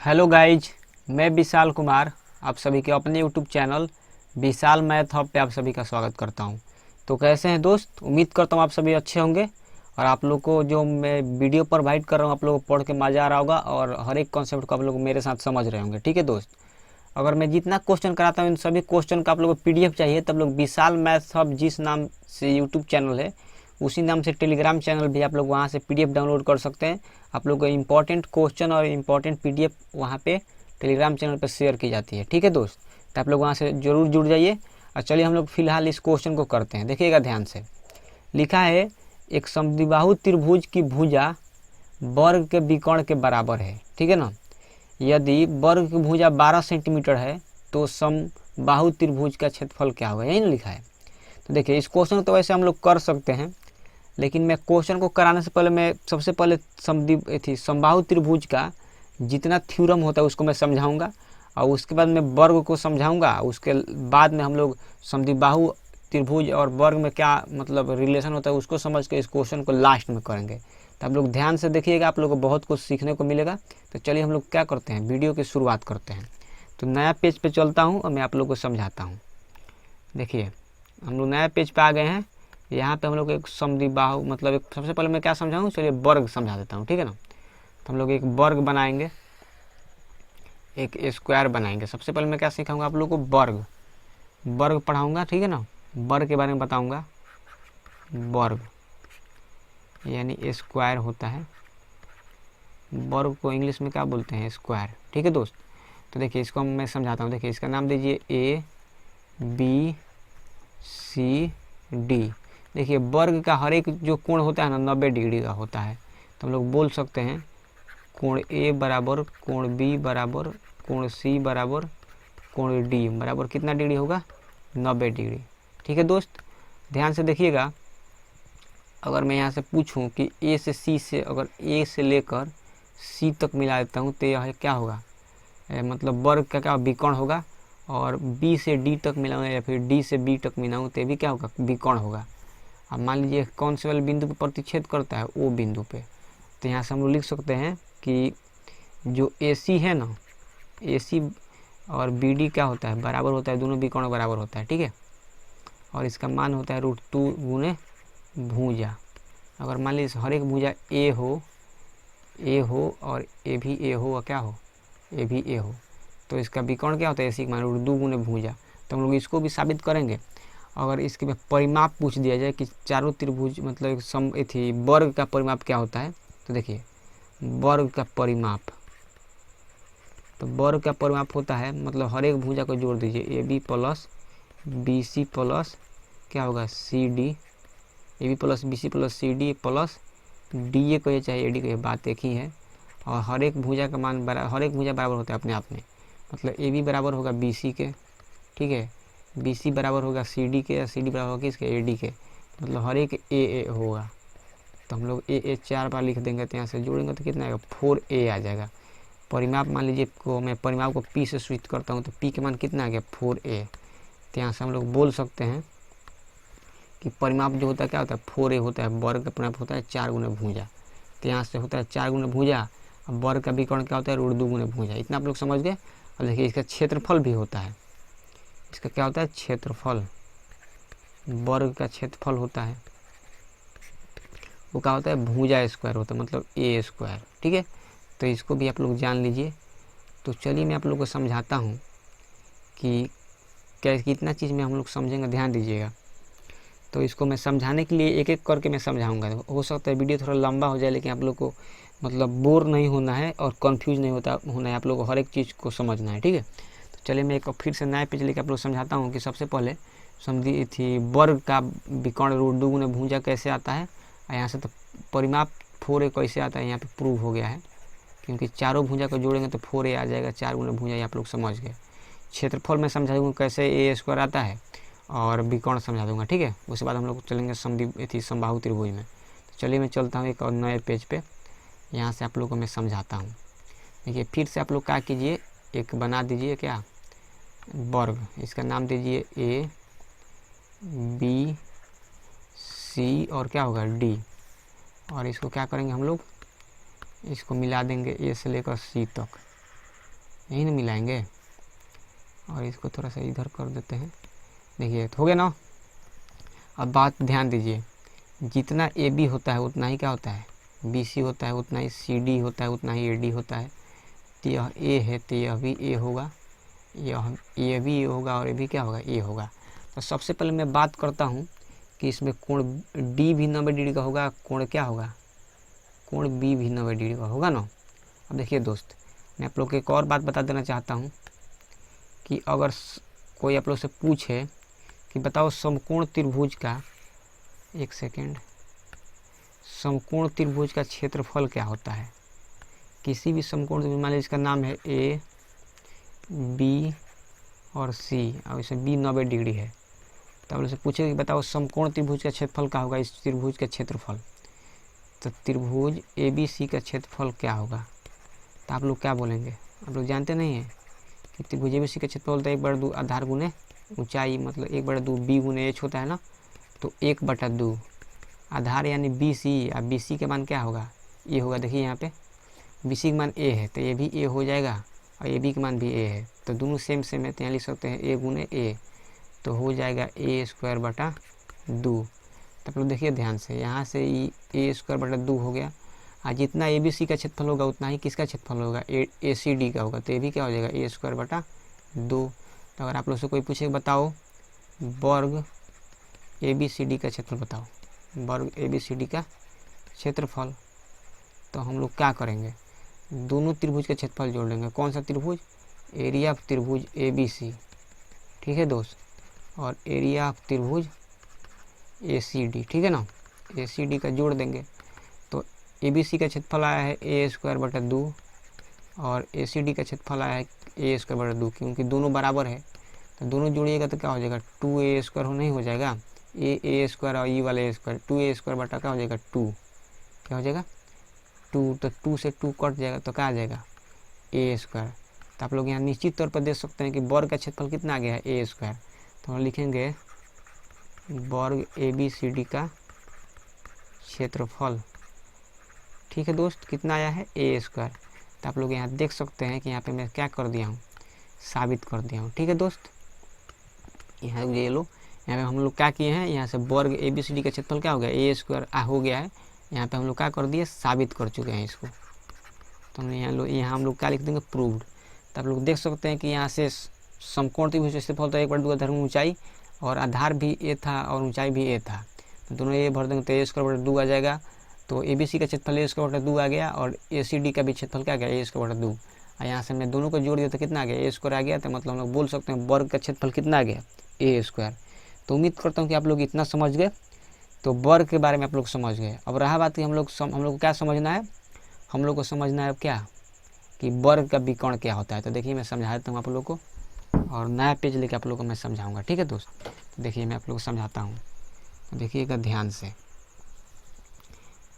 Hello guys, मैं विशाल कुमार आप सभी के अपने यूट्यूब चैनल विशाल मैथ हब पे आप सभी का स्वागत करता हूं। तो कैसे हैं दोस्त? उम्मीद करता हूं आप सभी अच्छे होंगे और आप लोग को जो मैं वीडियो प्रोवाइड कर रहा हूं आप लोगों को पढ़ के मज़ा आ रहा होगा और हर एक कॉन्सेप्ट को आप लोग मेरे साथ समझ रहे होंगे। ठीक है दोस्त, अगर मैं जितना क्वेश्चन कराता हूँ इन सभी क्वेश्चन का आप लोग को PDF चाहिए तब लोग विशाल मैथ हब जिस नाम से यूट्यूब चैनल है उसी नाम से टेलीग्राम चैनल भी आप लोग वहाँ से PDF डाउनलोड कर सकते हैं। आप लोग को इम्पॉर्टेंट क्वेश्चन और इम्पॉर्टेंट PDF वहाँ पे टेलीग्राम चैनल पर शेयर की जाती है। ठीक है दोस्त, तो आप लोग वहाँ से ज़रूर जुड़ जाइए। और चलिए हम लोग फिलहाल इस क्वेश्चन को करते हैं। देखिएगा ध्यान से, लिखा है एक समद्विबाहु त्रिभुज की भुजा वर्ग के विकर्ण के बराबर है। ठीक है ना, यदि वर्ग की भुजा 12 सेंटीमीटर है तो समबाहु त्रिभुज का क्षेत्रफल क्या होगा, यही ना लिखा है। तो देखिए इस क्वेश्चन को तो वैसे हम लोग कर सकते हैं, लेकिन मैं क्वेश्चन को कराने से पहले मैं सबसे पहले समबाहु त्रिभुज का जितना थ्योरम होता है उसको मैं समझाऊंगा और उसके बाद मैं वर्ग को समझाऊंगा। उसके बाद में हम लोग समद्विबाहु त्रिभुज और वर्ग में क्या मतलब रिलेशन होता है उसको समझ के इस क्वेश्चन को लास्ट में करेंगे। तो आप लोग ध्यान से देखिएगा, आप लोग को बहुत कुछ सीखने को मिलेगा। तो चलिए हम लोग क्या करते हैं, वीडियो की शुरुआत करते हैं। तो नया पेज पे चलता हूँ और मैं आप लोग को समझाता हूँ। देखिए हम लोग नया पेज पे आ गए हैं। यहाँ पे हम लोग एक समद्विबाहु मतलब एक सबसे पहले मैं क्या समझाऊँ, चलिए वर्ग समझा देता हूँ। ठीक है ना, तो हम लोग एक वर्ग बनाएंगे, एक स्क्वायर बनाएंगे। सबसे पहले मैं क्या सिखाऊंगा आप लोग को, वर्ग पढ़ाऊंगा। ठीक है ना, वर्ग के बारे में बताऊंगा। वर्ग यानी स्क्वायर होता है, वर्ग को इंग्लिश में क्या बोलते हैं, स्क्वायर। ठीक है दोस्त, तो देखिए इसको मैं समझाता हूँ। देखिए इसका नाम दीजिए ABCD। देखिए वर्ग का हर एक जो कोण होता है ना 90 डिग्री का होता है। तो हम लोग बोल सकते हैं कोण A बराबर कोण B बराबर कोण C बराबर कोण D बराबर कितना डिग्री होगा, 90 डिग्री। ठीक है दोस्त, ध्यान से देखिएगा। अगर मैं यहाँ से पूछूं कि A से C से अगर A से लेकर C तक मिला देता हूँ तो यह क्या होगा, मतलब वर्ग का क्या विकर्ण होगा। और B से D तक मिलाऊँ या फिर D से B तक मिलाऊँ तो भी क्या होगा, विकर्ण होगा। अब मान लीजिए कौन से वाले बिंदु पर प्रतिच्छेद करता है, O बिंदु पे। तो यहाँ से हम लोग लिख सकते हैं कि जो AC है ना, AC और BD क्या होता है, बराबर होता है, दोनों विकर्ण बराबर होता है। ठीक है, और इसका मान होता है √2 गुने भुजा। अगर मान लीजिए हर एक भुजा A हो और A भी A हो और क्या हो, A भी A हो, तो इसका विकर्ण क्या होता है, AC का मान √2 गुने भुजा। तो हम लोग इसको भी साबित करेंगे। अगर इसके में परिमाप पूछ दिया जाए कि चारों त्रिभुज मतलब वर्ग का परिमाप क्या होता है, तो देखिए वर्ग का परिमाप, तो वर्ग का परिमाप होता है मतलब हर एक भुजा को जोड़ दीजिए, AB प्लस BC प्लस क्या होगा CD, AB plus BC plus CD plus DA को ये चाहे AD को, ये बात एक ही है। और हर एक भुजा का मान हर एक भुजा बराबर होता है अपने आप में, मतलब AB बराबर होगा BC के, ठीक है, BC बराबर होगा CD के, या CD बराबर होगा किसके, AD के, मतलब हर एक AA होगा। तो हम लोग AA 4 बार लिख देंगे, तो यहाँ से जोड़ेंगे तो कितना आएगा, 4A आ जाएगा। परिमाप मान लीजिए को मैं परिमाप को P से स्विच करता हूँ तो P के मान कितना आ गया, 4A। तो यहाँ से हम लोग बोल सकते हैं कि परिमाप जो होता है क्या होता है, 4A होता है। वर्ग का परिमाप होता है 4 गुना भुजा, तो यहाँ से होता है 4 गुना भुजा। अब वर्ग का विकर्ण क्या होता है, √2 गुना भुजा। इतना आप लोग समझ गए। और देखिए इसका क्षेत्रफल भी होता है, इसका क्या होता है, क्षेत्रफल। वर्ग का क्षेत्रफल होता है वो क्या होता है, भुजा स्क्वायर होता है, मतलब A स्क्वायर। ठीक है, तो इसको भी आप लोग जान लीजिए। तो चलिए मैं आप लोग को समझाता हूँ कि क्या कितना चीज़ में हम लोग समझेंगे, ध्यान दीजिएगा। तो इसको मैं समझाने के लिए एक एक करके मैं समझाऊंगा। हो सकता है वीडियो थोड़ा लंबा हो जाए, लेकिन आप लोग को मतलब बोर नहीं होना है और कंफ्यूज नहीं होना है, आप लोग को हर एक चीज़ को समझना है। ठीक है, तो चलिए मैं एक फिर से नया पेज लेकर आप लोग समझाता हूँ कि सबसे पहले वर्ग का विकर्ण √2 गुना भुजा कैसे आता है। और यहाँ से तो परिमाप 4A कैसे आता है, यहाँ पे प्रूव हो गया है, क्योंकि चारों भुजा को जोड़ेंगे तो 4A आ जाएगा, 4 गुना भुजा, ये आप लोग समझ गए। क्षेत्रफल में समझा दूँगा कैसे A स्क्वायर आता है, और विकर्ण समझा दूंगा। ठीक है, उसके बाद हम लोग चलेंगे समबाहु त्रिभुज में। तो चलिए मैं चलता हूँ एक और नए पेज पे, यहाँ से आप लोगों को मैं समझाता हूँ। देखिए फिर से आप लोग क्या कीजिए, एक बना दीजिए क्या, वर्ग। इसका नाम दीजिए ABC और क्या होगा D, और इसको क्या करेंगे हम लोग, इसको मिला देंगे A से लेकर C तक। यही ना मिलाएंगे, और इसको थोड़ा सा इधर कर देते हैं। देखिए हो गया ना। अब बात ध्यान दीजिए, जितना ए बी होता है उतना ही क्या होता है बी सी होता है, उतना ही सी डी होता है, उतना ही ए डी होता है। तो यह ए है तो यह भी ए होगा, ये भी ए होगा, और ये भी क्या होगा ए होगा। तो सबसे पहले मैं बात करता हूँ कि इसमें कोण डी भी 90 डिग्री का होगा, कोण क्या होगा, कोण बी भी 90 डिग्री का होगा ना। अब देखिए दोस्त, मैं आप लोग को एक और बात बता देना चाहता हूँ कि अगर कोई आप लोग से पूछे कि बताओ समकोण त्रिभुज का, एक सेकेंड, समकोण त्रिभुज का क्षेत्रफल क्या होता है। किसी भी समकोण त्रिभुज, मान लीजिए इसका नाम है ए बी और सी, और इसे बी 90 डिग्री है, तो आप लोग से पूछे कि बताओ समकोण त्रिभुज का क्षेत्रफल क्या होगा, इस त्रिभुज का क्षेत्रफल। तो त्रिभुज ए बी सी का क्षेत्रफल क्या होगा, तो आप लोग क्या बोलेंगे। आप लोग जानते नहीं हैं कि त्रिभुज ए बी सी का क्षेत्रफल होता है 1/2 आधार गुने ऊंचाई, मतलब 1/2 बी गुने एच होता है ना। तो 1/2 आधार यानी बी सी, अब बी सी के मान क्या होगा, ए होगा। देखिए यहाँ पे बी सी का मान ए है तो ये भी ए हो जाएगा, और ए बी का मान भी ए है, तो दोनों सेम सेम है, तो यहाँ लिख सकते हैं ए गुने ए, तो हो जाएगा a²/2। तब लोग देखिए ध्यान से, यहाँ से a²/2 हो गया, और जितना ए बी सी का क्षेत्रफल होगा उतना ही किसका क्षेत्रफल होगा, ए सी डी का होगा, तो ये भी क्या हो जाएगा a²/2। तो अगर आप लोग से कोई पूछे बताओ वर्ग ए बी सी डी का क्षेत्रफल बताओ, वर्ग ए बी सी डी का क्षेत्रफल, तो हम लोग क्या करेंगे, दोनों त्रिभुज का क्षेत्रफल जोड़ लेंगे। कौन सा त्रिभुज, एरिया ऑफ त्रिभुज ए बी सी, ठीक है दोस्त, और एरिया ऑफ त्रिभुज ए सी डी, ठीक है ना, ए सी डी का जोड़ देंगे। तो ए बी सी का क्षेत्रफल आया है a²/2, और ए सी डी का क्षेत्रफल आया है a²/2, क्योंकि दोनों बराबर है, तो दोनों जोड़िएगा तो क्या हो जाएगा 2a² नहीं हो जाएगा, a² और ई वाला a², 2a² बटा क्या हो जाएगा 2, क्या हो जाएगा 2, तो 2 से 2 कट जाएगा तो क्या आ जाएगा a²। तो आप लोग यहाँ निश्चित तौर पर देख सकते हैं कि वर्ग का क्षेत्रफल कितना आ गया है a², तो हम लिखेंगे वर्ग ए बी सी डी का क्षेत्रफल, ठीक है दोस्त, कितना आया है a²। तो आप लोग यहाँ देख सकते हैं कि यहाँ पे मैं क्या कर दिया हूँ, साबित कर दिया हूँ, ठीक है दोस्त। यहाँ ये लो, यहाँ पे हम लोग क्या किए हैं, यहाँ से वर्ग ए बी सी डी का क्षेत्रफल क्या हो गया a² हो गया है, यहाँ पे हम लोग क्या कर दिए, साबित कर चुके हैं इसको। तो यहाँ हम लोग क्या लिख देंगे, प्रूव्ड। तो आप लोग देख सकते हैं कि यहाँ से समकोण त्रिभुज का क्षेत्रफल तो 1/2 आधार ऊंचाई, और आधार भी ए था और ऊंचाई भी ए था, तो दोनों ए भर देंगे तो a²/2 आ जाएगा। तो ए बी सी का क्षेत्रफल a²/2 आ गया, और ए सी डी का भी क्षेत्रफल क्या आ गया a²/2, और यहाँ से मैं दोनों को जोड़ दिया तो कितना आ गया a² आ गया। तो मतलब हम लोग बोल सकते हैं वर्ग का क्षेत्रफल कितना आ गया a²। तो उम्मीद करता हूँ कि आप लोग इतना समझ गए, तो वर्ग के बारे में आप लोग समझ गए। अब रहा बात कि हम लोग को क्या समझना है, हम लोग को समझना है क्या कि वर्ग का विकर्ण क्या होता है। तो देखिए मैं समझा देता हूँ आप लोग को, और नया पेज लेके आप लोग को मैं समझाऊंगा, ठीक है दोस्त। तो देखिए मैं आप लोग को समझाता हूँ, तो देखिएगा ध्यान से।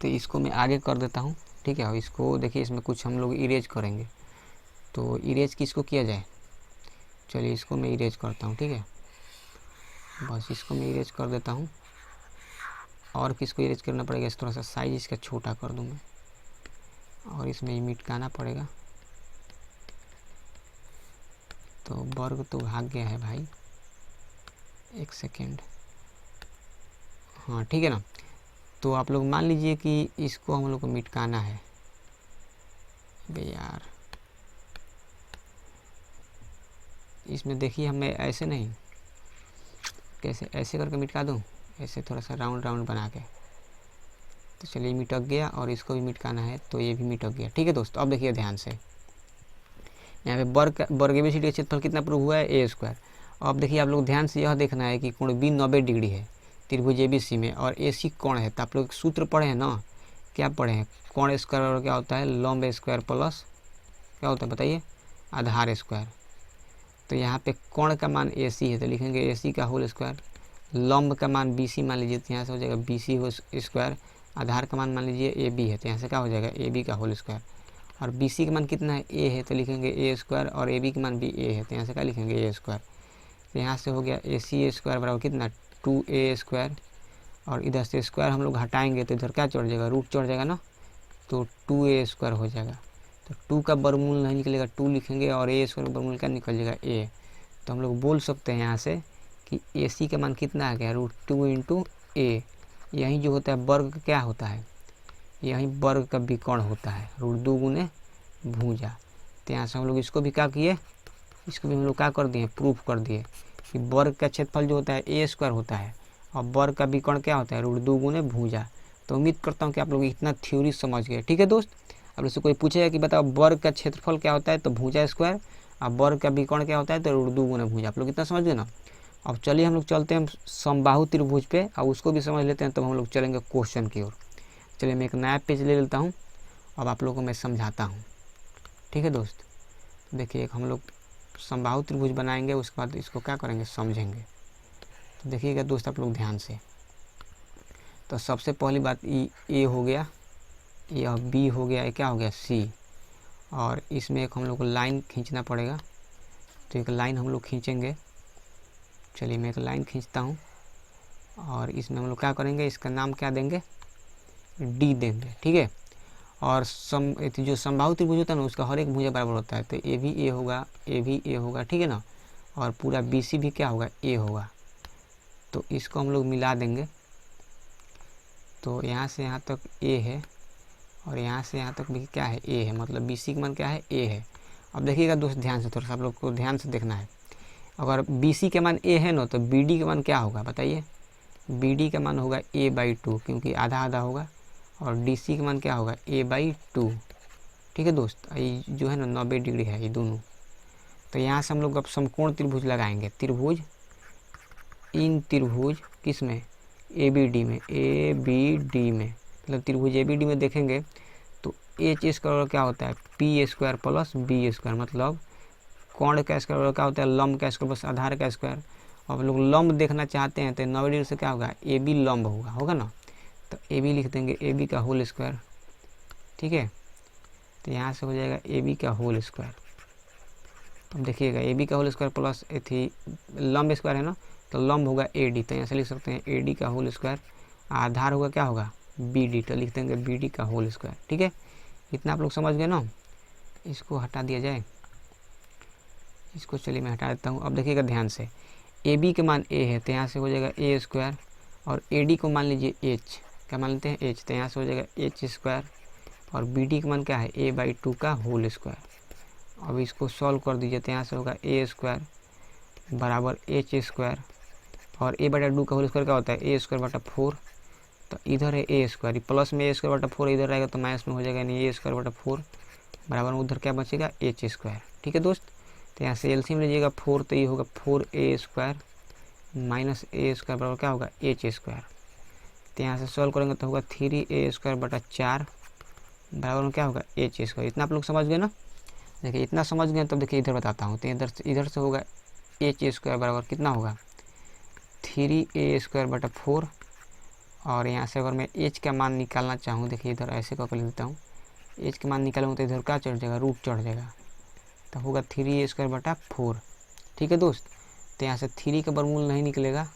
तो इसको मैं आगे कर देता हूँ, ठीक है, और इसको देखिए इसमें कुछ हम लोग इरेज करेंगे। तो इरेज किसको किया जाए, चलिए इसको मैं इरेज करता हूँ, ठीक है, बस इसको मैं इरेज कर देता हूँ। और किसको इरेज करना पड़ेगा, इस थोड़ा सा साइज इसका छोटा कर दूँ मैं, और इसमें मिटकाना पड़ेगा। तो वर्ग तो भाग गया है भाई, एक सेकेंड, हाँ ठीक है ना। तो आप लोग मान लीजिए कि इसको हम लोग को मिटकाना है बे यार, इसमें देखिए हमें ऐसे नहीं, कैसे ऐसे करके मिटका दूँ, ऐसे थोड़ा सा राउंड राउंड बना के। तो चलिए मिटक गया, और इसको भी मिटकाना है तो ये भी मिटक गया, ठीक है दोस्तों। अब देखिए ध्यान से, यहाँ पे वर्ग ए बी सी डी का क्षेत्रफल कितना प्रूव हुआ है a²। अब देखिए आप लोग ध्यान से यह देखना है कि कोण बी 90 डिग्री है त्रिभुज ए बी सी में, और ए सी कोण है। तो आप लोग सूत्र पढ़े हैं ना, क्या पढ़े हैं, कोण स्क्वायर क्या होता है, लंब स्क्वायर प्लस क्या होता है बताइए, आधार स्क्वायर। तो यहाँ पे कोण का मान ए सी है तो लिखेंगे ए सी का होल स्क्वायर, लंब का मान बी सी मान लीजिए तो यहाँ से हो जाएगा बी सी हो स्क्वायर, आधार का मान लीजिए ए बी है तो यहाँ से क्या हो जाएगा ए बी का होल स्क्वायर, और बी सी का मान कितना है ए है तो लिखेंगे a², और ए बी का मान भी ए है तो यहाँ से क्या लिखेंगे a²। तो यहाँ से हो गया ac² बराबर कितना 2a², और इधर से स्क्वायर हम लोग हटाएंगे तो इधर क्या चढ़ जाएगा, रूट चढ़ जाएगा ना, तो 2a² हो जाएगा। तो 2 का वर्गमूल नहीं निकलेगा 2 लिखेंगे और ए स्क्वायर का वर्गमूल क्या निकल जाएगा ए। तो हम लोग बोल सकते हैं यहाँ से कि ए सी का मान कितना आ गया √2 इंटू ए। यही जो होता है वर्ग क्या होता है, यही वर्ग का विकर्ण होता है √2 गुने भुजा। तो यहाँ से हम लोग इसको भी क्या किए, इसको भी हम लोग क्या कर दिए, प्रूफ कर दिए कि वर्ग का क्षेत्रफल जो होता है ए स्क्वायर होता है और वर्ग का विकर्ण क्या होता है √2 गुने भुजा। तो उम्मीद करता हूँ कि आप लोग इतना थ्योरी समझ गए। ठीक है दोस्त, अब इससे कोई पूछेगा कि बताओ वर्ग का क्षेत्रफल क्या होता है तो भुजा स्क्वायर, और वर्ग का विकर्ण क्या होता है तो √2 गुना भुजा। आप लोग इतना समझ गए ना। अब चलिए हम लोग चलते हैं समबाहु त्रिभुज पे और उसको भी समझ लेते हैं, तब हम लोग चलेंगे क्वेश्चन की ओर। चलिए मैं एक नया पेज ले लेता हूँ, अब आप लोगों को मैं समझाता हूँ। ठीक है दोस्त, देखिए हम लोग समबाहु त्रिभुज बनाएंगे, उसके बाद इसको क्या करेंगे समझेंगे। तो देखिएगा दोस्त आप लोग ध्यान से। तो सबसे पहली बात ए हो गया, यह बी हो गया, क्या हो गया सी, और इसमें एक हम लोग को लाइन खींचना पड़ेगा। तो एक लाइन हम लोग खींचेंगे। चलिए मैं एक लाइन खींचता हूँ और इसमें हम लोग क्या करेंगे, इसका नाम क्या देंगे डी देंगे। ठीक है, और जो समबाहु त्रिभुज होता है ना उसका हर एक भुजा बराबर होता है। तो ए भी ए होगा, ए भी ए होगा, ठीक है ना, और पूरा बी सी भी क्या होगा ए होगा। तो इसको हम लोग मिला देंगे। तो यहाँ से यहाँ तक ए है और यहाँ से यहाँ तक भी क्या है ए है, मतलब बी सी का मान क्या है ए है। अब देखिएगा दोस्त ध्यान से, थोड़ा सा आप लोग को ध्यान से देखना है। अगर बी सी का मान ए है ना तो बी डी का मान क्या होगा बताइए, बी डी का मान होगा a/2 क्योंकि आधा आधा होगा, और डी सी का मान क्या होगा a/2। ठीक है दोस्त, ये जो है ना 90 डिग्री है ये दोनों। तो यहाँ से हम लोग अब समकोण त्रिभुज लगाएंगे। त्रिभुज इन त्रिभुज किस में ए बी डी में, ए बी डी में, मतलब त्रिभुज ए बी डी में देखेंगे तो एच स्क्वायर क्या होता है P square plus B square, मतलब कोण का स्क्वायर क्या होता है लंब का स्क्वायर प्लस आधार का स्क्वायर। अब लोग लंब देखना चाहते हैं तो 90 डिग्री से क्या होगा ए बी लंब होगा ना, तो ए बी लिख देंगे ए बी का होल स्क्वायर। ठीक है, तो यहाँ से हो जाएगा ए बी का होल स्क्वायर। अब देखिएगा ए बी का होल स्क्वायर प्लस थी लंब स्क्वायर है ना, तो लंब होगा ए डी, तो यहाँ से लिख सकते हैं ए डी का होल स्क्वायर। आधार होगा क्या होगा बी डी, तो लिख देंगे बी डी का होल स्क्वायर। ठीक है, इतना आप लोग समझ गए ना। इसको हटा दिया जाए, इसको चलिए मैं हटा देता हूँ। अब देखिएगा ध्यान से, ए बी का मान ए है तो यहाँ से हो जाएगा ए स्क्वायर, और ए डी को मान लीजिए एच, क्या मान लेते हैं एच, तो यहाँ से हो जाएगा एच स्क्वायर, और बी डी का मान क्या है a/2 का होल स्क्वायर। अब इसको सॉल्व कर दीजिए तो यहाँ से होगा ए स्क्वायर बराबर एच स्क्वायर, और a/2 का होल स्क्वायर क्या होता है ए स्क्वायर बटा 4, तो इधर है ए स्क्वायर, प्लस में ए स्क्वायर बटा 4 इधर रहेगा तो माइनस में हो जाएगा, यानी ए स्क्वायर बटा 4 बराबर में उधर क्या बचेगा एच स्क्वायर। ठीक है दोस्त, तो यहाँ से एलसीएम लीजिएगा 4, तो ये होगा 4a स्क्वायर माइनस ए स्क्वायर बराबर क्या होगा एच स्क्वायर। तो यहाँ से सॉल्व करेंगे तो होगा 3a स्क्वायर बटा 4 बराबर में क्या होगा एच स्क्वायर। इतना आप लोग समझ गए ना। देखिए इतना समझ गए, तब देखिए इधर बताता हूँ। तो इधर से होगा एच स्क्वायर बराबर कितना होगा 3a स्क्वायर बटा 4, और यहाँ से अगर मैं एच का मान निकालना चाहूँ, देखिए इधर ऐसे करके लिख देता हूँ, एच का मान निकालूँ तो इधर क्या चढ़ जाएगा रूट चढ़ जाएगा, तो होगा 3a स्क्वायर बटा 4। ठीक है दोस्त, तो यहाँ से 3 का वर्गमूल नहीं निकलेगा,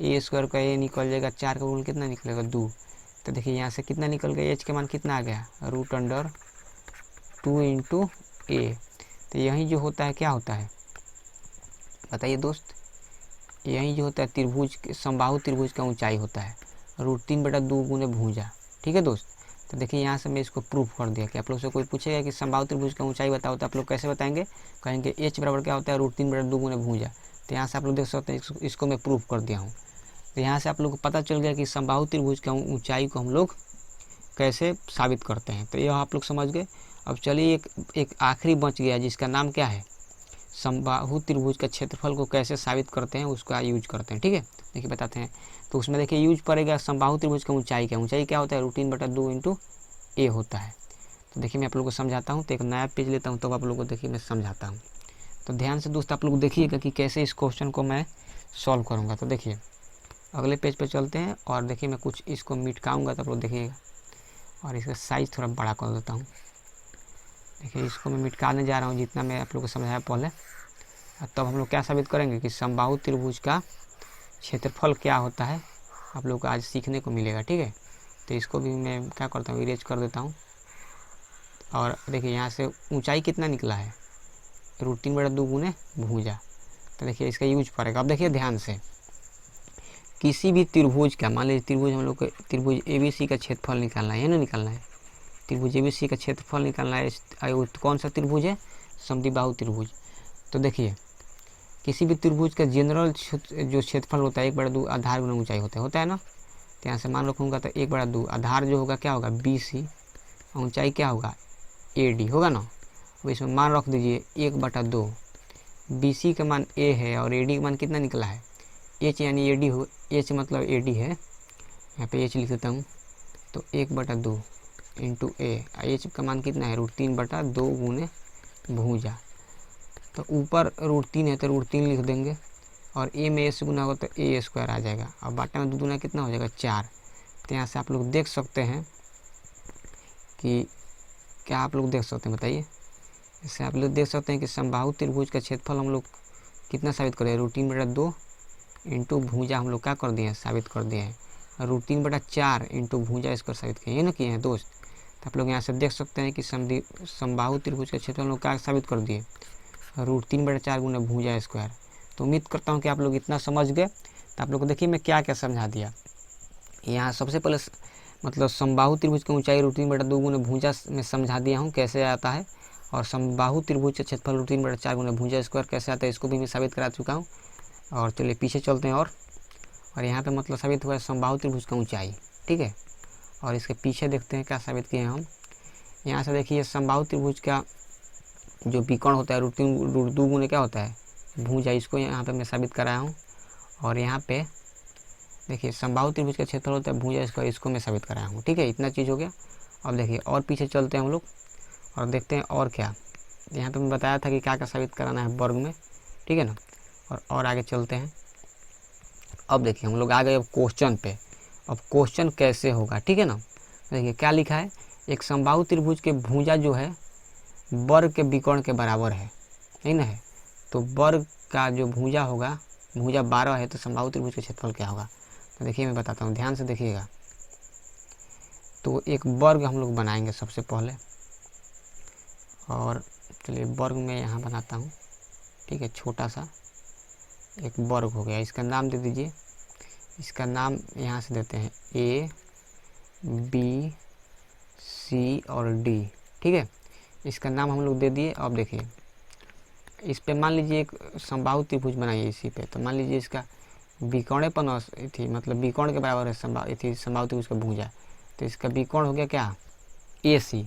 ए स्क्वायर का ए निकल जाएगा, 4 का वर्गमूल कितना निकलेगा 2। तो देखिए यहाँ से कितना निकल गया एच का मान कितना आ गया √2 इंटू ए। तो यही जो होता है क्या होता है बताइए दोस्त, यही जो होता है त्रिभुज समबाहु त्रिभुज का ऊंचाई होता है √3/2 गुने भुजा। ठीक है दोस्त, तो देखिए यहाँ से मैं इसको प्रूफ कर दिया कि आप लोग से कोई पूछेगा कि समबाहु त्रिभुज का ऊंचाई बताओ तो आप लोग कैसे बताएंगे, कहेंगे एच बराबर क्या होता है √3/2 गुने भुजा। तो यहाँ से आप लोग देख सकते हैं इसको मैं प्रूफ कर दिया हूँ। तो यहाँ से आप लोग को पता चल गया कि समबाहु त्रिभुज का ऊंचाई को हम लोग कैसे साबित करते हैं। तो यह आप लोग समझ गए। अब चलिए एक आखिरी बच गया जिसका नाम क्या है समबाहु त्रिभुज का क्षेत्रफल को कैसे साबित करते हैं, उसका यूज करते हैं। ठीक है, देखिए बताते हैं। तो उसमें देखिए यूज पड़ेगा समबाहु त्रिभुज का ऊंचाई क्या होता है √3/2 इंटू ए होता है। तो देखिए मैं आप लोगों को समझाता हूँ। तो एक नया पेज लेता हूँ तब आप लोगों को देखिए मैं समझाता हूँ। तो ध्यान से दोस्त आप लोग देखिएगा कि कैसे इस क्वेश्चन को मैं सॉल्व करूँगा। तो देखिए अगले पेज पर चलते हैं और देखिए मैं कुछ इसको मिटकाऊँगा तो आप लोग देखिएगा, और इसका साइज़ थोड़ा बड़ा कर देता हूँ। देखिए इसको मैं मिटकाने जा रहा हूँ जितना मैं आप लोग को समझाया पहले। तब हम लोग क्या साबित करेंगे कि समबाहु त्रिभुज का क्षेत्रफल क्या होता है, आप लोग को आज सीखने को मिलेगा। ठीक है, तो इसको भी मैं क्या करता हूँ इरेज कर देता हूँ। और देखिए यहाँ से ऊंचाई कितना निकला है, √3/2 गुने भुजा। तो देखिए इसका यूज पड़ेगा। अब देखिए ध्यान से, किसी भी त्रिभुज का, मान लीजिए त्रिभुज हम लोग को त्रिभुज ABC का क्षेत्रफल निकालना है ना, निकालना है त्रिभुज ABC का क्षेत्रफल निकालना है। कौन सा त्रिभुज है, समद्विबाहु त्रिभुज। तो देखिए किसी भी त्रिभुज का जनरल जो क्षेत्रफल होता है 1/2 आधार गुना ऊंचाई होता है ना। तो यहाँ से मान रखूँगा तो 1/2 आधार जो होगा क्या होगा BC, ऊंचाई क्या होगा AD होगा ना। अब इसमें मान रख दीजिए 1/2, BC का मान A है और AD का मान कितना निकला है H, यानी AD हो, H मतलब AD है, यहाँ पे H लिख देता हूँ। तो 1/2 इंटू H का मान कितना है √3/2 गुने भुजा। तो ऊपर √3 है तो √3 लिख देंगे और A में A से गुना होगा तो A² आ जाएगा। और बाटा में 2 दूना कितना हो जाएगा 4। तो यहाँ से आप लोग देख सकते हैं कि क्या आप लोग देख सकते हैं बताइए, इससे आप लोग देख सकते हैं कि समबाहु त्रिभुज का क्षेत्रफल हम लोग कितना साबित करें, √3/2 इंटू भुजा हम लोग क्या कर दिए हैं, साबित कर दिए हैं। √3/4 इंटू भुजा इसको साबित किए, ये ना किए हैं दोस्त। तो आप लोग यहाँ से देख सकते हैं कि समबाहु त्रिभुज का क्षेत्रफल हम लोग क्या साबित कर दिए, √3/4 गुना भुजा²। तो उम्मीद करता हूँ कि आप लोग इतना समझ गए। तो आप लोग को देखिए मैं क्या क्या समझा दिया। यहाँ सबसे पहले मतलब समबाहु त्रिभुज की ऊंचाई √3/2 गुना भुजा में समझा दिया हूँ कैसे आता है, और समबाहु त्रिभुज का क्षेत्रफल √3/4 गुना भुजा² कैसे आता है इसको भी मैं साबित करा चुका हूँ। और चलिए पीछे चलते हैं। और यहाँ पे मतलब साबित हुआ है समबाहु त्रिभुज का ऊंचाई, ठीक है। और इसके पीछे देखते हैं क्या साबित किए हैं हम। यहाँ से देखिए समबाहु त्रिभुज का जो विकर्ण होता है √2 गुने क्या होता है भुजा, इसको यहाँ पे मैं साबित कराया हूँ। और यहाँ पे देखिए समबाहु त्रिभुज का क्षेत्रफल होता है भुजा², इसको मैं साबित कराया हूँ, ठीक है। इतना चीज़ हो गया। अब देखिए और पीछे चलते हैं हम लोग और देखते हैं और क्या। यहाँ पे मैं बताया था कि क्या क्या साबित कराना है वर्ग में, ठीक है ना। और आगे चलते हैं। अब देखिए हम लोग आ गए अब क्वेश्चन पे। अब क्वेश्चन कैसे होगा, ठीक है ना। देखिए क्या लिखा है, एक समबाहु त्रिभुज के भुजा जो है वर्ग के विकर्ण के बराबर है, नहीं ना है। तो वर्ग का जो भुजा होगा, भुजा 12 है, तो समबाहु त्रिभुज का क्षेत्रफल क्या होगा। तो देखिए मैं बताता हूँ, ध्यान से देखिएगा। तो एक वर्ग हम लोग बनाएंगे सबसे पहले, और चलिए वर्ग में यहाँ बनाता हूँ, ठीक है। छोटा सा एक वर्ग हो गया, इसका नाम दे दीजिए, इसका नाम यहाँ से देते हैं A, B, C और D, ठीक है। इसका नाम हम लोग दे दिए। अब देखिए इस पे मान लीजिए एक समबाहु त्रिभुज बनाइए इसी पे। तो मान लीजिए इसका विकर्णपन थी, मतलब विकर्ण के बराबर है समबाहु त्रिभुज का भुजा। तो इसका विकर्ण हो गया क्या AC।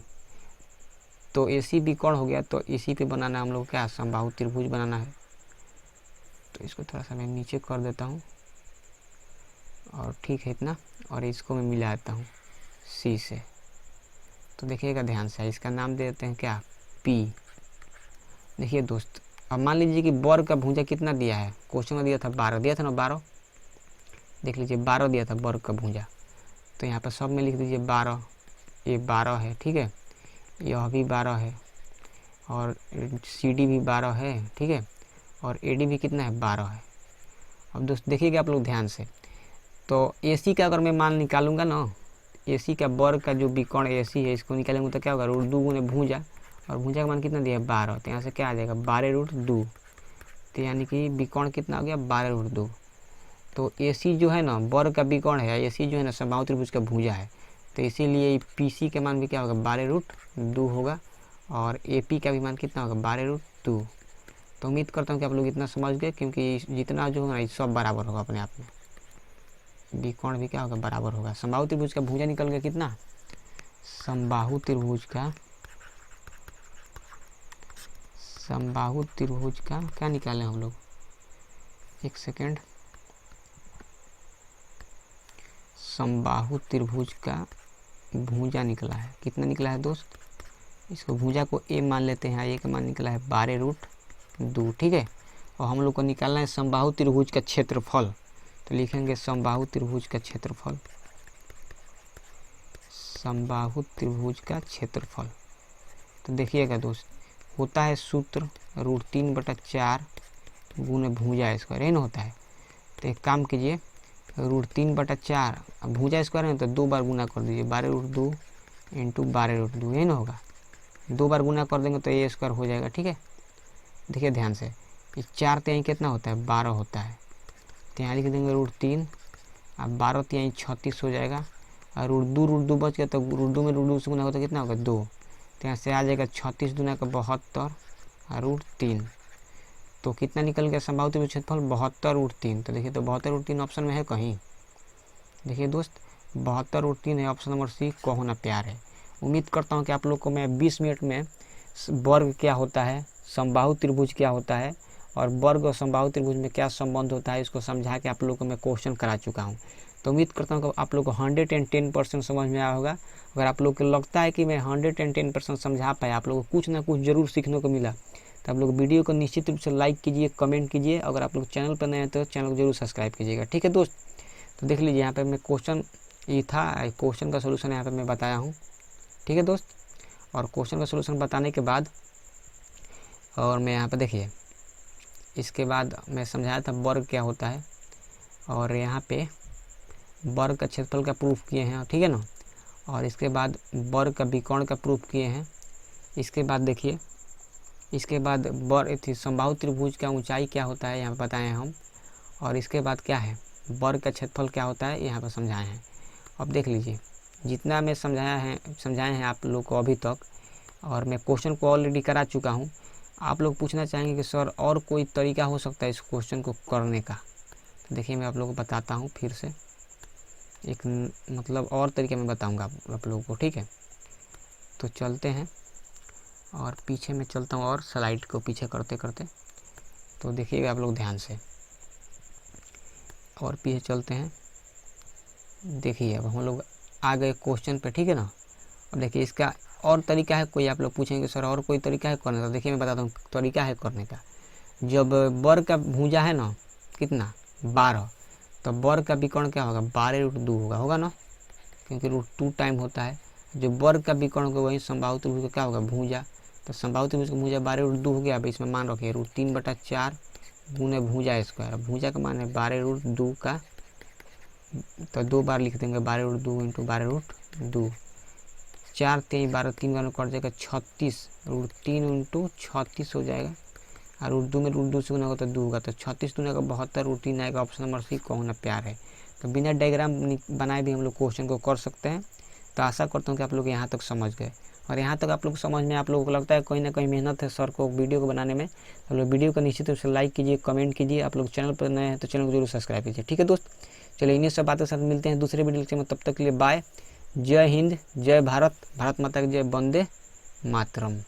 तो AC विकर्ण हो गया, तो इसी पे बनाना हम लोग क्या समबाहु त्रिभुज बनाना है। तो इसको थोड़ा सा मैं नीचे कर देता हूँ, और ठीक है इतना। और इसको मैं मिला देता हूँ C से। तो देखिएगा ध्यान से, इसका नाम दे देते हैं क्या P। देखिए दोस्त, अब मान लीजिए कि वर्ग का भुजा कितना दिया है, क्वेश्चन में दिया था 12, दिया था ना 12, देख लीजिए 12 दिया था वर्ग का भुजा। तो यहाँ पर सब में लिख दीजिए 12, ये 12 है, ठीक है। यह भी 12 है, और CD भी 12 है, ठीक है। और AD भी कितना है 12 है। अब दोस्त देखिएगा आप लोग ध्यान से, तो AC का अगर मैं मान निकालूंगा ना, AC का वर्ग का जो विकर्ण AC है इसको निकालेंगे तो क्या होगा √2 गुने भुजा, और भुजा का मान कितना दिया है 12। तो यहाँ से क्या आ जाएगा 12√2। तो यानी कि विकर्ण कितना हो गया 12√2। तो AC जो है ना वर्ग का विकर्ण है, AC जो है ना समबाहु त्रिभुज का भुजा है। तो इसीलिए PC के मान भी क्या होगा 12√2 होगा, और AP का भी मान कितना होगा 12√2। तो उम्मीद करता हूँ कि आप लोग इतना समझ गए, क्योंकि जितना जो होगा ना सब बराबर होगा अपने आप में। विकर्ण भी क्या होगा बराबर होगा। समबाहु त्रिभुज का भुजा निकल गया कितना, समबाहु त्रिभुज का क्या निकाले हम लोग, एक सेकेंड। समबाहु त्रिभुज का भुजा निकला है, कितना निकला है दोस्त। इसको भुजा को A मान लेते हैं, A का मान निकला है 12√2, ठीक है। और हम लोग को निकालना है समबाहु त्रिभुज का क्षेत्रफल। तो लिखेंगे समबाहु त्रिभुज का क्षेत्रफल, समबाहु त्रिभुज का क्षेत्रफल। तो देखिएगा दोस्त, होता है सूत्र √3/4 गुने भुजा², ये ना होता है। तो एक काम कीजिए, √3/4 भुजा² है तो 2 बार गुना कर दीजिए, 12√2 इंटू 12√2, ये ना होगा। 2 बार गुना कर देंगे तो ए स्क्वायर हो जाएगा। ठीक है, देखिए ध्यान से, 4 तिहाई कितना होता है, 12 होता है। तो यहाँ लिख देंगे √3, अब 12 तिहाई 36 हो जाएगा। और √2 बच गया, तो √2 में √2 से गुना होता है कितना होगा, 2। तो यहाँ से आ जाएगा 36 दूना का 72 और √3। तो कितना निकल गया संभावित त्रिभुज क्षेत्रफल, 72 √3। तो देखिए, तो 72 √3 ऑप्शन में है कहीं, देखिए दोस्त 72 √3 है, ऑप्शन नंबर सी को होना प्यार है। उम्मीद करता हूँ कि आप लोग को मैं 20 मिनट में वर्ग क्या होता है, समबाहु त्रिभुज क्या होता है और वर्ग और समबाहु त्रिभुज में क्या संबंध होता है, इसको समझा के आप लोग को मैं क्वेश्चन करा चुका हूँ। तो उम्मीद करता हूँ कि आप लोग को 110% समझ में आया होगा। अगर आप लोग को लगता है कि मैं 110% समझा पाया, आप लोग को कुछ ना कुछ जरूर सीखने को मिला, तो आप लोग वीडियो को निश्चित रूप से लाइक कीजिए, कमेंट कीजिए। अगर आप लोग चैनल पर नए हैं तो चैनल को जरूर सब्सक्राइब कीजिएगा। ठीक है दोस्त, तो देख लीजिए यहाँ पे मैं क्वेश्चन ये था, क्वेश्चन का सोल्यूशन यहाँ पे मैं बताया हूँ। ठीक है दोस्त, और क्वेश्चन का सोल्यूशन बताने के बाद और मैं यहाँ पे देखिए, इसके बाद मैं समझाया था वर्ग क्या होता है और यहाँ पे वर्ग का क्षेत्रफल का प्रूफ किए हैं। ठीक है ना, और इसके बाद वर्ग का विकर्ण का प्रूफ किए हैं। इसके बाद देखिए, इसके बाद वर्ग समबाहु त्रिभुज का ऊंचाई क्या होता है यहाँ बताए हैं हम। और इसके बाद क्या है, वर्ग का क्षेत्रफल क्या होता है यहाँ पर समझाए हैं। अब देख लीजिए, जितना मैं समझाए हैं आप लोग को अभी तक, और मैं क्वेश्चन को ऑलरेडी करा चुका हूँ। आप लोग पूछना चाहेंगे कि सर और कोई तरीका हो सकता है इस क्वेश्चन को करने का, तो देखिए मैं आप लोगों को बताता हूँ फिर से, एक मतलब और तरीके में बताऊँगा आप लोगों को। ठीक है, तो चलते हैं और पीछे में चलता हूँ और स्लाइड को पीछे करते करते, तो देखिएगा आप लोग ध्यान से, और पीछे चलते हैं। देखिए अब हम लोग आ गए क्वेश्चन पे। ठीक है ना, अब देखिए इसका और तरीका है कोई, आप लोग पूछेंगे सर और कोई तरीका है करने का, देखिए मैं बताता हूँ तरीका है करने का। जब वर्ग का भुजा है ना कितना 12, तो वर्ग का विकर्ण क्या होगा, 12 √2 होगा ना, क्योंकि √2 टाइम होता है। जो वर्ग का विकर्ण होगा वही समबाहु त्रिभुज का क्या होगा, भुजा। तो समबाहु त्रिभुज का भुजा 12 √2 हो गया। अब इसमें मान रखिए √3/4 गुने भुजा स्क्वायर। भुजा का मान है 12 √2 का, तो 2 बार लिख देंगे 12 √2 × 12 √2। 4 3 12 3 बार कट जाएगा 36, √3 × 36 हो जाएगा। और √2 में √2 से गुना होगा तो 2 होगा, तो 36 दूना का 72 √3 आएगा। ऑप्शन नंबर सी को होना प्यार है। तो बिना डायग्राम बनाए भी हम लोग क्वेश्चन को कर सकते हैं। तो आशा करता हूँ कि आप लोग यहाँ तक समझ गए, और यहाँ तक आप लोग समझ में आप लोगों को लगता है कहीं ना कहीं मेहनत है सर को वीडियो को बनाने में, तो लोग वीडियो को निश्चित रूप से लाइक कीजिए, कमेंट कीजिए। आप लोग चैनल पर नए हैं तो चैनल को जरूर सब्सक्राइब कीजिए। ठीक है दोस्त, चलिए इन्हीं सब बातों के साथ मिलते हैं दूसरे वीडियो में। तब तक के लिए बाय, जय हिंद, जय भारत, भारत माता की जय, वंदे मातरम।